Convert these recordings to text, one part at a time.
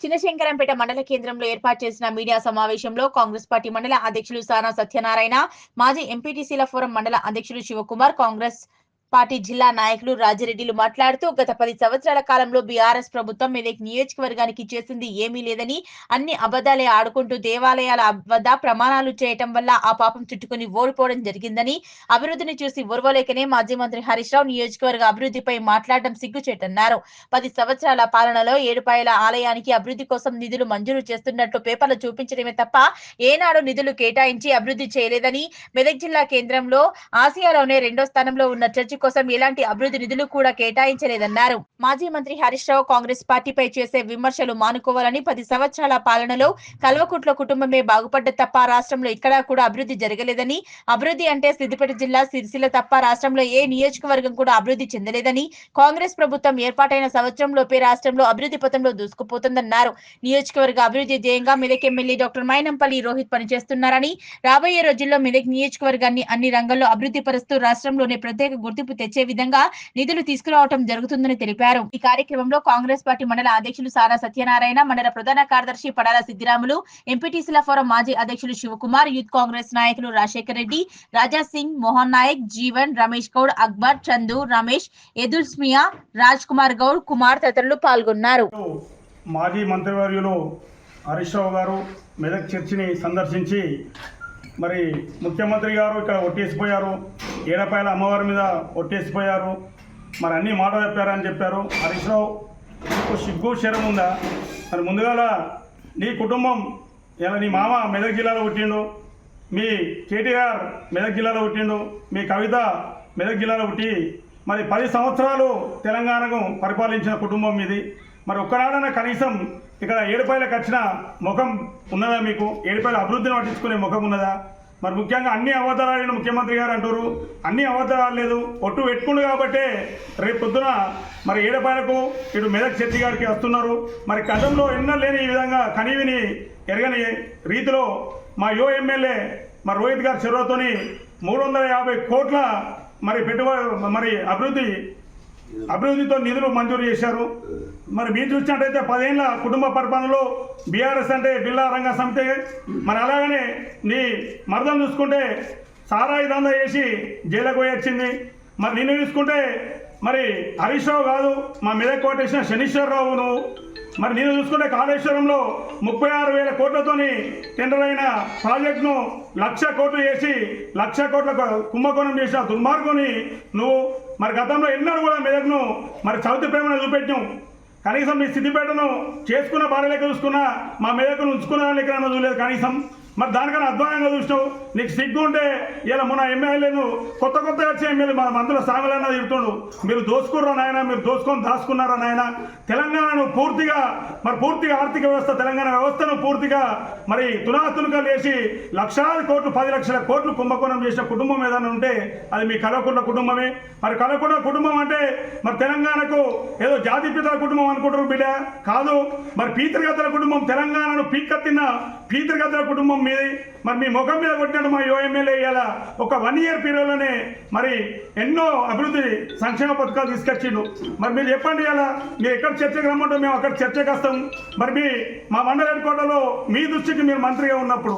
చినశంకరంపేట మండల కేంద్రంలో ఏర్పాటు చేసిన మీడియా సమావేశంలో కాంగ్రెస్ పార్టీ మండల అధ్యక్షులు సానా సత్యనారాయణ, మాజీ ఎంపీటీసీల ఫోరం మండల అధ్యక్షులు శివకుమార్, కాంగ్రెస్ పార్టీ జిల్లా నాయకులు రాజిరెడ్డిలు మాట్లాడుతూ గత 10 సంవత్సరాల కాలంలో బీఆర్ఎస్ ప్రభుత్వం మెదక్ నియోజకవర్గానికి చేసింది ఏమీ లేదని, అన్ని అబద్ధాలే ఆడుకుంటూ దేవాలయాల వద్ద ప్రమాణాలు చేయటం వల్ల ఆ పాపం చుట్టుకుని ఓడిపోవడం జరిగిందని, అభివృద్ధిని చూసి ఓర్వలేకనే మాజీ మంత్రి హరీష్ రావు నియోజకవర్గ అభివృద్ధిపై మాట్లాడడం సిగ్గుచేటన్నారు. 10 సంవత్సరాల పాలనలో ఏడుపాయల ఆలయానికి అభివృద్ధి కోసం నిధులు మంజూరు చేస్తున్నట్లు పేపర్లు చూపించడమే తప్ప ఏనాడు నిధులు కేటాయించి అభివృద్ధి చేయలేదని, మెదక్ జిల్లా కేంద్రంలో ఆసియాలోనే 2వ స్థానంలో ఉన్న చర్చి కోసం ఎలాంటి అభివృద్ధి నిధులు కూడా కేటాయించలేదన్నారు. మాజీ మంత్రి హరీష్ రావు కాంగ్రెస్ పార్టీపై చేసే విమర్శలు మానుకోవాలని, 10 సంవత్సరాల పాలనలో కల్వకుట్ల కుటుంబమే బాగుపడ్డ తప్ప రాష్ట్రంలో ఎక్కడా కూడా అభివృద్ధి జరగలేదని, అభివృద్ధి అంటే సిద్దిపేట జిల్లా సిరిసిల్ల తప్ప రాష్ట్రంలో ఏ నియోజకవర్గం కూడా అభివృద్ధి చెందలేదని, కాంగ్రెస్ ప్రభుత్వం ఏర్పాటైన సంవత్సరంలోపే రాష్ట్రంలో అభివృద్ధి పథంలో దూసుకుపోతుందన్నారు. నియోజకవర్గ అభివృద్ధి ధ్యేయంగా మెదక్ ఎమ్మెల్యే డాక్టర్ మైనంపల్లి రోహిత్ పనిచేస్తున్నారని, రాబోయే రోజుల్లో మెదక్ నియోజకవర్గాన్ని అన్ని రంగాల్లో అభివృద్ధి పరుస్తూ రాష్ట్రంలోనే ప్రత్యేక గుర్తింపు తెచ్చే విధంగా నిధులు తీసుకురావడం జరుగుతుందని తెలిపారు. ఈ కార్యక్రమంలో కాంగ్రెస్ పార్టీ మండల అధ్యక్షులు సానా సత్యనారాయణ, మండల ప్రధాన కార్యదర్శి పడాల సిద్దిరాములు, ఎంపీటీసీల ఫోరం మాజీ అధ్యక్షులు శివకుమార్, యూత్ కాంగ్రెస్ నాయకులు రాజశేఖర్ రెడ్డి, రాజా సింగ్, మోహన్ నాయక్, జీవన్, రమేష్ గౌడ్, అక్బర్, చందు, రమేష్, ఎదుల్స్మియా, రాజ్ కుమార్ గౌడ్, కుమార్ తదితరులు పాల్గొన్నారు. మాజీ మంత్రివర్యులు హరీష్ రావు గారు మెదక్ చర్చిని సందర్శించి మరి ముఖ్యమంత్రి గారు ఇక్కడ ఒట్టేసిపోయారు, ఏడపాయల అమ్మవారి మీద ఒట్టేసిపోయారు, మరి అన్ని మాట చెప్పారని చెప్పారు. హరీష్ రావు నీకు సిగ్గు శరం ఉందా? మరి ముందుగాల నీ కుటుంబం ఇలా నీ మామ మెదక్ జిల్లాలో పుట్టిండు, మీ కేటీఆర్ మెదక్ జిల్లాలో పుట్టిండు, మీ కవిత మెదక్ జిల్లాలో పుట్టి మరి 10 సంవత్సరాలు తెలంగాణకు పరిపాలించిన కుటుంబం మీది. మరి ఒక్కనాడన కనీసం ఇక్కడ ఏడుపాయలకు వచ్చిన ముఖం ఉన్నదా? మీకు ఏడుపాయల అభివృద్ధిని పట్టించుకునే ముఖం ఉన్నదా? మరి ముఖ్యంగా అన్ని అబద్ధాలు ముఖ్యమంత్రి గారు అంటారు, అన్ని అబద్ధాలు లేదు, ఒట్టు పెట్టుకుండు కాబట్టే రేపు పొద్దున మరి ఏడుపాయలకు ఇటు మెదక్ చర్చి గారికి వస్తున్నారు. మరి గతంలో ఎన్నో లేని ఈ విధంగా కనీవిని ఎరగని రీతిలో మా ఎమ్మెల్యే మరి రోహిత్ గారి చొరవతోని 350 కోట్ల మరి పెట్టుబడి మరి అభివృద్ధితో నిధులు మంజూరు చేశారు. మరి మీరు చూసినట్టయితే 10 ఏళ్ల కుటుంబ పరిపాలనలో బీఆర్ఎస్ అంటే బిల్లా రంగ సమితి, మరి అలాగనే నీ మరదలు చూసుకుంటే సారాయి దందా చేసి జైలుకు పోయి వచ్చింది. మరి నిన్ను చూసుకుంటే మరి హరీష్ రావు కాదు, మా మెదక్ కోటేసిన శనీశ్వరరావు నువ్వు. మరి నేను చూసుకుంటే కాళేశ్వరంలో 36,000 కోట్లతోని టెండర్ అయిన ప్రాజెక్టును 1,00,000 కోట్లు చేసి 1,00,000 కోట్ల కుంభకోణం చేసిన దుర్మార్గుని నువ్వు. మరి గతంలో ఎన్నడూ కూడా మెదక్ను మరి చవితి ప్రేమను చూపెట్టాం. కనీసం నీ సిద్దిపేటను చేసుకున్న భార్య లెక్క చూసుకున్నా, మా మెదక్ను ఉంచుకున్న లెక్క చూడలేదు కనీసం. మరి దానికన్నా అధ్వానంగా చూసినావు. నీకు సిగ్గు ఉంటే ఇలా మొన్న ఎమ్మెల్యేను కొత్తగా వచ్చే ఎమ్మెల్యే మన మందుల సాగులన్నా తిడుతుండు, మీరు దోసుకుర్రా నాయన, మీరు దోసుకొని దాచుకున్నారా నాయన. తెలంగాణను పూర్తిగా ఆర్థిక వ్యవస్థ, తెలంగాణ వ్యవస్థను పూర్తిగా మరి తునాతునకలు చేసి 1,00,000 కోట్లు 10 లక్షల కోట్లు కుంభకోణం చేసిన కుటుంబం ఏదైనా ఉంటే అది మీ కల్వకుంట్ల కుటుంబమే. మరి కల్వకుంట్ల కుటుంబం అంటే మరి తెలంగాణకు ఏదో జాతిపితల కుటుంబం అనుకుంటారు బిడ్డ, కాదు. మరి పీతృగతుల కుటుంబం, తెలంగాణను పీక్కత్తిన పీతృగతుల కుటుంబం మీది. మరి మీ ముఖం మీద కొట్టినట్టు మా ఎమ్మెల్యే ఇలా ఒక 1 ఇయర్ పీరియడ్లోనే మరి ఎన్నో అభివృద్ధి సంక్షేమ పథకాలు తీసుకొచ్చిండు. మరి మీరు చెప్పండి, ఇలా మీరు ఎక్కడ చర్చకు రమ్మంటే మేము అక్కడ చర్చకు వస్తాం. మరి మా మండల హెడ్ క్వార్టర్లో మీ దృష్టికి మీరు మంత్రిగా ఉన్నప్పుడు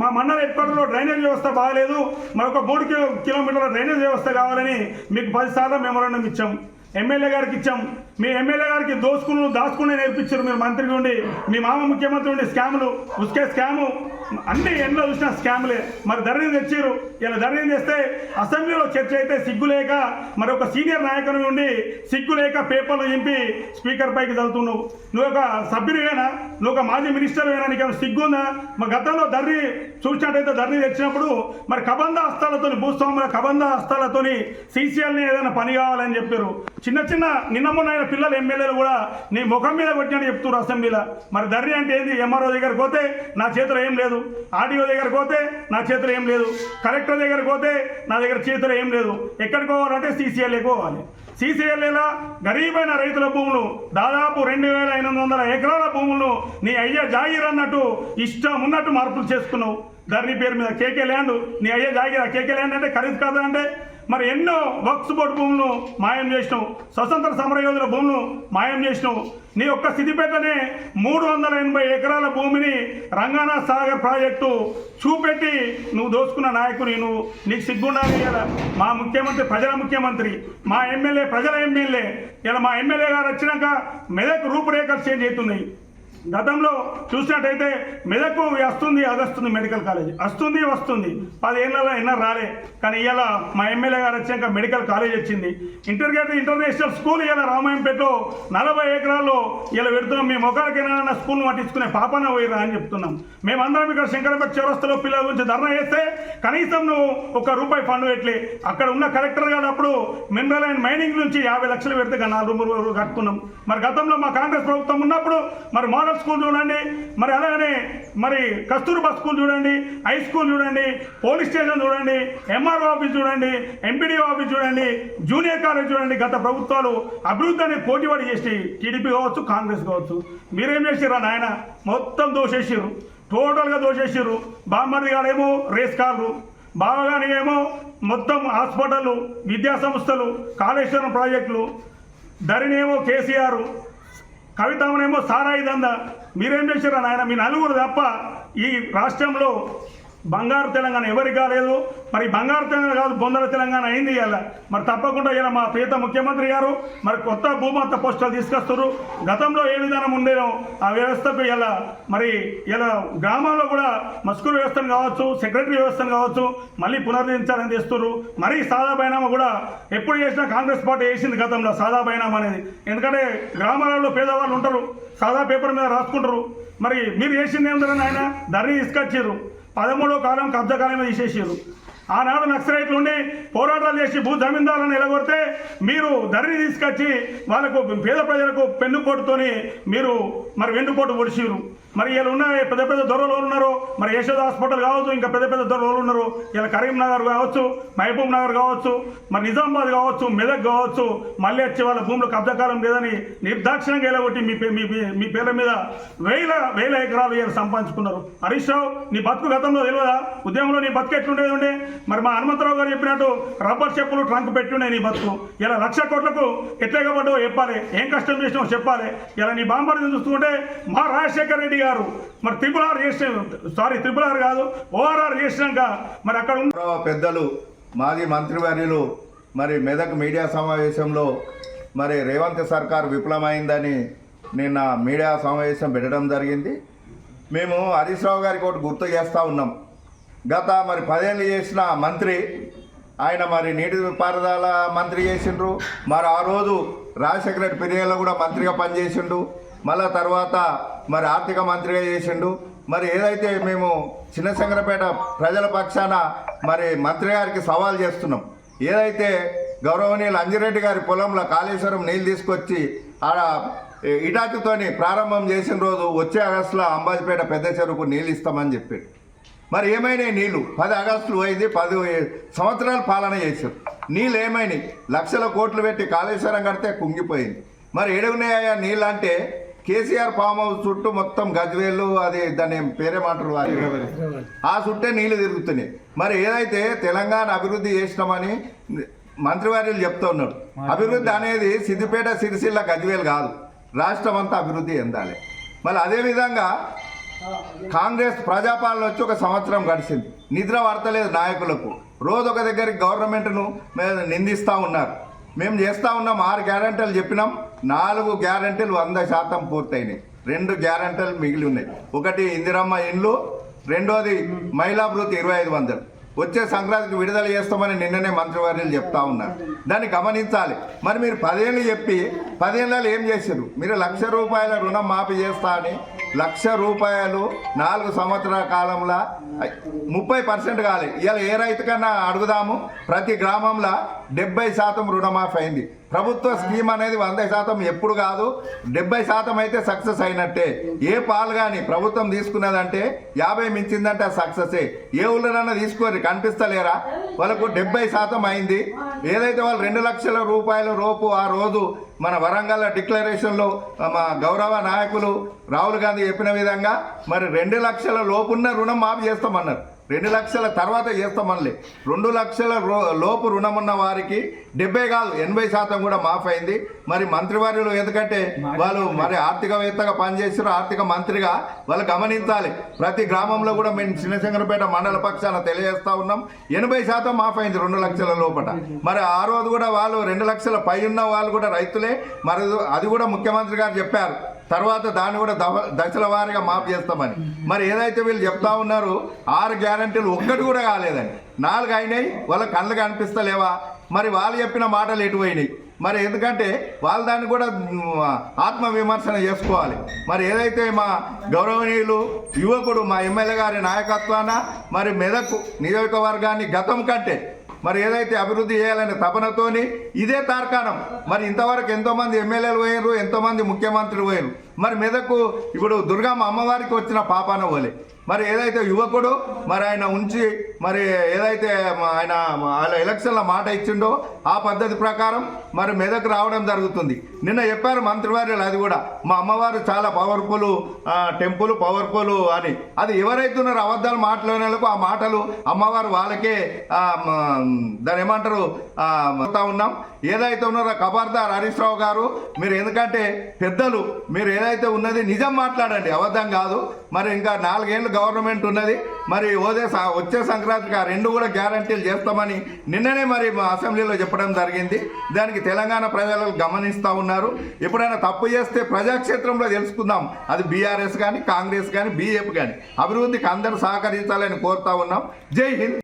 మా మండల హెడ్ క్వార్టర్లో డ్రైనేజ్ వ్యవస్థ బాగాలేదు, మరొక 3 కిలోమీటర్ల డ్రైనేజ్ వ్యవస్థ కావాలని మీకు 10 సార్లు మెమోరాండం ఇచ్చాం, ఎమ్మెల్యే గారికి ఇచ్చాం. మీ ఎమ్మెల్యే గారికి దాచుకునే నేర్పించారు మీరు మంత్రిగా ఉండి. మీ మామ ముఖ్యమంత్రి ఉండి స్కాములు, ఉస్కే స్కాము, అన్ని ఎన్నో చూసిన స్కాములే. మరి ధరణి తెచ్చారు. ఇలా ధరణి చేస్తే అసెంబ్లీలో చర్చ అయితే సిగ్గులేక మరి ఒక సీనియర్ నాయకుని ఉండి సిగ్గులేక పేపర్లు చింపి స్పీకర్ పైకి చదువుతున్నావు. నువ్వు ఒక సభ్యుడివేనా? నువ్వు ఒక మాజీ మినిస్టర్ వేనా? నీకు సిగ్గుందా? మరి గతంలో ధరణి చూసినట్టయితే ధరణి తెచ్చినప్పుడు మరి కబంధ హస్తాలతో, భూస్వాముల కబంధ హస్తాలతోని సీసీఎల్ని ఏదైనా పని కావాలని చెప్పారు. చిన్న నిన్నమున్న పిల్లలు ఎమ్మెల్యేలు కూడా నీ ముఖం మీద కొట్టినట్టు చెప్తున్నారు అసెంబ్లీలో. మరి ధరణి అంటే ఏంది? ఎంఆర్ఓ దగ్గరకు పోతే నా చేతిలో ఏం లేదు, ఆర్డీఓ దగ్గరకు పోతే నా చేతిలో ఏం లేదు, కలెక్టర్ దగ్గరకు పోతే నా దగ్గర చేతిలో ఏం లేదు. ఎక్కడికి పోవాలంటే సీసీఎల్ఏ పోవాలి. సీసీఎల్ఏలా గరీబైన రైతుల భూములు దాదాపు 2,800 ఎకరాల భూములను నీ అయ్యా జాగీర్ అన్నట్టు ఇష్టం ఉన్నట్టు మార్పులు చేసుకున్నావు. ధరణి పేరు మీద కేకే ల్యాండ్, నీ అయ్యా జాగీరా? కేకే ల్యాండ్ అంటే ఖరీదు కాదా అంటే మరి ఎన్నో వక్స్ బోర్డు భూములను మాయం చేసినావు, స్వతంత్ర సమరయోధుల భూములను మాయం చేసినావు. నీ ఒక్క సిద్దిపేటనే 380 ఎకరాల భూమిని రంగానా సాగర్ ప్రాజెక్టు చూపెట్టి నువ్వు దోచుకున్న నాయకుని నీకు సిగ్గుండాలి. ఇలా మా ముఖ్యమంత్రి ప్రజల ముఖ్యమంత్రి, మా ఎమ్మెల్యే ప్రజల ఎమ్మెల్యే. ఇలా మా ఎమ్మెల్యే గారు వచ్చినాక మెదక్ రూపురేఖలు చేంజ్ అవుతున్నాయి. గతంలో చూసినట్టయితే మెదక్కు వస్తుంది అగస్తుంది మెడికల్ కాలేజ్ వస్తుంది 10 ఏళ్ళలో ఎన్నో రాలే. కానీ ఇవాళ మా ఎమ్మెల్యే గారు వచ్చాక మెడికల్ కాలేజ్ వచ్చింది. ఇంటర్గ్రేటెడ్ ఇంటర్నేషనల్ స్కూల్ ఇవాళ రామాయంపేటలో 40 ఎకరాల్లో ఇలా పెడుతున్నాం. మీ మొక్కలకైనా స్కూల్ను పట్టించుకునే పాపన పోయిరా అని చెప్తున్నాం. మేమందరం ఇక్కడ శంకరపేట చౌరస్తాలో పిల్లల గురించి ధర్నా చేస్తే కనీసం నువ్వు ₹1 ఫండ్ పెట్టలే. అక్కడ ఉన్న కలెక్టర్ గారు అప్పుడు మినరల్ అండ్ మైనింగ్ నుంచి 50 లక్షలు పెడితే 4 రూపాయలు కట్టుకున్నాం. మరి గతంలో మా కాంగ్రెస్ ప్రభుత్వం ఉన్నప్పుడు మరి మోడల్ స్కూల్ చూడండి, మరి అలాగనే మరి కస్తూర్బా స్కూల్ చూడండి, హై స్కూల్ చూడండి, పోలీస్ స్టేషన్ చూడండి, ఎంఆర్ఓ ఆఫీస్ చూడండి, ఎంపీడీఓ ఆఫీస్ చూడండి, జూనియర్ కాలేజ్ చూడండి. గత ప్రభుత్వాలు అభివృద్ధి అనేది పోటీపడి చేసి టీడీపీ కావచ్చు కాంగ్రెస్ కావచ్చు. మీరేం చేసిర్రా నాయన? మొత్తం దోషేసిర్రు, టోటల్గా దోషేసిర్రు. బామ్మర్ది గారేమో రేస్ కార్లు, బావగాని ఏమో మొత్తం హాస్పిటళ్ళు, విద్యా సంస్థలు, కాళేశ్వరం ప్రాజెక్టులు, ధరణేమో కేసీఆర్, కవితమనేమో సారాయి దందా. మీరేం చేశారా నాయన? మీ నలుగురు తప్ప ఈ రాష్ట్రంలో బంగారు తెలంగాణ ఎవరికి కాలేదు. మరి బంగారు తెలంగాణ కాదు బొందల తెలంగాణ అయింది ఇలా. మరి తప్పకుండా ఇలా మా ప్రియత ముఖ్యమంత్రి గారు మరి కొత్త భూమాత పోస్టులు తీసుకొస్తారు. గతంలో ఏ విధానం ఉండేనో ఆ వ్యవస్థకు ఇలా మరి ఇలా గ్రామాల్లో కూడా మస్కూరు వ్యవస్థను కావచ్చు, సెక్రటరీ వ్యవస్థను కావచ్చు మళ్ళీ పునరుద్ధరించాలని చేస్తున్నారు. మరి సాదా బైనామా కూడా ఎప్పుడు చేసినా కాంగ్రెస్ పార్టీ వేసింది గతంలో సాదా బైనామా అనేది. ఎందుకంటే గ్రామాలలో పేదవాళ్ళు ఉంటారు, సాదా పేపర్ మీద రాసుకుంటారు. మరి మీరు చేసింది ఏముందని ఆయన ధరణి తీసుకొచ్చారు. 13వ కాలం కబ్జా కాలమే తీసేసారు. ఆనాడు నక్సలైట్లు ఉండి పోరాటాలు చేసి భూ జమీందారులను ఎలగొడితే మీరు ధరణి తీసుకొచ్చి వాళ్ళకు పేద ప్రజలకు పెన్నుపోటుతోని మీరు మరి వెన్నుపోటు పొడిచిరు. మరి ఇలా ఉన్న పెద్ద పెద్ద దొరలు ఉన్నారు, మరి యశోద హాస్పిటల్ కావచ్చు, ఇంకా పెద్ద పెద్ద దొరలు ఉన్నారు. ఇలా కరీంనగర్ కావచ్చు, మహబూబ్ నగర్ కావచ్చు, మరి నిజామాబాద్ కావచ్చు, మెదక్ కావచ్చు, మళ్ళీ వచ్చి వాళ్ళ భూములు కబ్జా కాలం లేదని నిర్దాక్షిణంగా ఎలగొట్టి మీ పేర్ల మీద వేల ఎకరాలు ఇలా సంపాదించుకున్నారు. హరీష్ రావు నీ బతుకు గతంలో తెలియదా? ఉద్యమంలో నీ బతుకు ఎట్లుండేది ఉండే? మరి మా హనుమంతరావు గారు చెప్పినట్టు రబ్బర్ చెప్పులు ట్రంక్ పెట్టుండే నీ బతుకు. ఇలా 1,00,000 కోట్లకు ఎట్లేకపోవో చెప్పాలి, ఏం కష్టం చేసినావు చెప్పాలి. ఇలా నీ బాంబర్ని చూస్తుంటే మా రాజశేఖర రెడ్డి గారు మరి ట్రిపుల్ ఆర్ కాదు ORR చేసినాక మరి అక్కడ పెద్దలు మాజీ మంత్రివర్యులు మరి మెదక్ మీడియా సమావేశంలో మరి రేవంత్ సర్కార్ విఫలమైందని నిన్న మీడియా సమావేశం పెట్టడం జరిగింది. మేము హరీష్ రావు గారికి ఒకటి గుర్తు చేస్తూ ఉన్నాం. గత మరి 10 ఏళ్ళు చేసిన మంత్రి ఆయన మరి నీటిపారుదల మంత్రి చేసిండ్రు. మరి ఆ రోజు రాజశేఖర రెడ్డి పీరియడ్లో కూడా మంత్రిగా పనిచేసిండు. మళ్ళా తర్వాత మరి ఆర్థిక మంత్రిగా చేసిండు. మరి ఏదైతే మేము చిన్నశంకరపేట ప్రజల పక్షాన మరి మంత్రి గారికి సవాల్ చేస్తున్నాం, ఏదైతే గౌరవనీయులు అంజిరెడ్డి గారి పొలంలో కాళేశ్వరం నీళ్ళు తీసుకొచ్చి ఆడ ఇటాచుతోని ప్రారంభం చేసిన రోజు వచ్చే ఆగస్టులో అంబాజీపేట పెద్ద చెరువుకు నీళ్ళు ఇస్తామని చెప్పాడు. మరి ఏమైనాయి నీళ్ళు? 10 ఆగస్టులు అయింది, 10 సంవత్సరాలు పాలన చేశారు. నీళ్ళు ఏమైనాయి? లక్షల కోట్లు పెట్టి కాళేశ్వరం కడితే కుంగిపోయింది. మరి ఏడున్నాయా నీళ్ళు అంటే కేసీఆర్ ఫామ్ హౌస్ చుట్టూ మొత్తం గజ్వేళ్ళు, అది దాన్ని పేరేమంటారు, ఆ చుట్టే నీళ్లు తిరుగుతున్నాయి. మరి ఏదైతే తెలంగాణ అభివృద్ధి చేసినామని మంత్రివర్యులు చెప్తూ ఉన్నాడు, అభివృద్ధి అనేది సిద్దిపేట సిరిసిల్ల గజ్వేల్ కాదు, రాష్ట్రం అంతా అభివృద్ధి చెందాలి. మళ్ళీ అదేవిధంగా కాంగ్రెస్ ప్రజాపాలన వచ్చి 1 సంవత్సరం గడిచింది, నిద్ర పడతలేదు నాయకులకు. రోజు ఒక దగ్గరికి గవర్నమెంట్ను నిందిస్తూ ఉన్నారు. మేము చేస్తూ ఉన్నాం, 6 గ్యారెంటీలు చెప్పినాం, 4 గ్యారెంటీలు 100% పూర్తయినాయి, 2 గ్యారెంటీలు మిగిలి ఉన్నాయి. ఒకటి ఇందిరమ్మ ఇండ్లు, రెండోది మహిళా భృతి 2500 వచ్చే సంక్రాంతికి విడుదల చేస్తామని నిన్ననే మంత్రివర్యులు చెప్తా ఉన్నారు. దాన్ని గమనించాలి. మరి మీరు 10 ఏళ్ళు చెప్పి 10 ఏళ్ళలో ఏం చేశారు? మీరు ₹1,00,000 రుణం మాఫీ చేస్తా అని ₹1,00,000 4 సంవత్సరాల కాలంలో 30% కాలే. ఇవాళ ఏ రైతు కన్నా అడుగుదాము, ప్రతి గ్రామంలో 70% రుణమాఫీ అయింది. ప్రభుత్వ స్కీమ్ అనేది 100% ఎప్పుడు కాదు, 70% అయితే సక్సెస్ అయినట్టే. ఏ పాలు కానీ ప్రభుత్వం తీసుకున్నదంటే 50 మించిందంటే సక్సెసే. ఏ ఊళ్ళోనన్నా తీసుకోరు, కనిపిస్తలేరా? వాళ్ళకు 70% అయింది. ఏదైతే వాళ్ళు ₹2,00,000 రూపు ఆ రోజు మన వరంగల్ డిక్లరేషన్లో మా గౌరవ నాయకులు రాహుల్ గాంధీ చెప్పిన విధంగా మరి 2 లక్షల లోపున్న రుణం మాఫీ చేస్తామన్నారు. 2 లక్షల తర్వాత చేస్తామని 2 లక్షల లోపు రుణం ఉన్న వారికి 70 కాదు 80% కూడా మాఫ్ అయింది. మరి మంత్రివర్యులు ఎందుకంటే వాళ్ళు మరి ఆర్థికవేత్తగా పనిచేసారు, ఆర్థిక మంత్రిగా వాళ్ళు గమనించాలి. ప్రతి గ్రామంలో కూడా మేము చిన్నశంకరపేట మండల పక్షాన తెలియజేస్తా ఉన్నాం 80% మాఫ్ అయింది 2 లక్షల లోపల. మరి ఆ రోజు కూడా వాళ్ళు 2 లక్షల పై ఉన్న వాళ్ళు కూడా రైతులే. మరి అది కూడా ముఖ్యమంత్రి గారు చెప్పారు. తర్వాత దాన్ని కూడా దశల వారీగా మాఫ్ చేస్తామని. మరి ఏదైతే వీళ్ళు చెప్తా ఉన్నారు 6 గ్యారంటీలు ఒక్కటి కూడా కాలేదని, 4 అయినాయి. వాళ్ళ కళ్ళకు కనిపిస్తలేవా? మరి వాళ్ళు చెప్పిన మాటలు ఎటువైనాయి? మరి ఎందుకంటే వాళ్ళు దాన్ని కూడా ఆత్మవిమర్శన చేసుకోవాలి. మరి ఏదైతే మా గౌరవనీయులు యువకుడు మా ఎమ్మెల్యే గారి నాయకత్వాన మరి మెదక్ నియోజకవర్గాన్ని గతం కంటే మరి ఏదైతే అభివృద్ధి చేయాలనే తపనతోని ఇదే తార్కాణం. మరి ఇంతవరకు ఎంతోమంది ఎమ్మెల్యేలు పోయారు, ఎంతోమంది ముఖ్యమంత్రులు పోయారు. మరి మెదకు ఇప్పుడు దుర్గమ్మ అమ్మవారికి వచ్చిన పాపాన పోలే. మరి ఏదైతే యువకుడు మరి ఆయన ఉంచి మరి ఏదైతే ఆయన ఎలక్షన్ల మాట ఇచ్చిండో ఆ పద్ధతి ప్రకారం మరి మెదక్ రావడం జరుగుతుంది. నిన్న చెప్పారు మంత్రివర్యులు అది కూడా మా అమ్మవారు చాలా పవర్ఫుల్ టెంపుల్ పవర్ఫుల్ అని. అది ఎవరైతే ఉన్నారో అబద్ధాలు మాట్లాడినందుకు ఆ మాటలు అమ్మవారు వాళ్ళకే దాని ఏమంటారు ఉన్నాం. ఏదైతే ఉన్నారో ఖబర్దార్ హరీష్ రావు గారు, మీరు ఎందుకంటే పెద్దలు, మీరు ఏదైతే ఉన్నది నిజం మాట్లాడండి, అబద్ధం కాదు. మరి ఇంకా 4 ఏళ్ళు గవర్నమెంట్ ఉన్నది. మరి వచ్చే సంక్రాంతికి ఆ 2 కూడా గ్యారంటీలు చేస్తామని నిన్ననే మరి మా అసెంబ్లీలో చెప్పడం జరిగింది. దానికి తెలంగాణ ప్రజలు గమనిస్తూ ఉన్నారు. ఎప్పుడైనా తప్పు చేస్తే ప్రజాక్షేత్రంలో తెలుసుకుందాం. అది బీఆర్ఎస్ కానీ కాంగ్రెస్ కానీ బీజేపీ కానీ అభివృద్ధికి అందరూ సహకరించాలని కోరుతా ఉన్నాం. జై హింద్.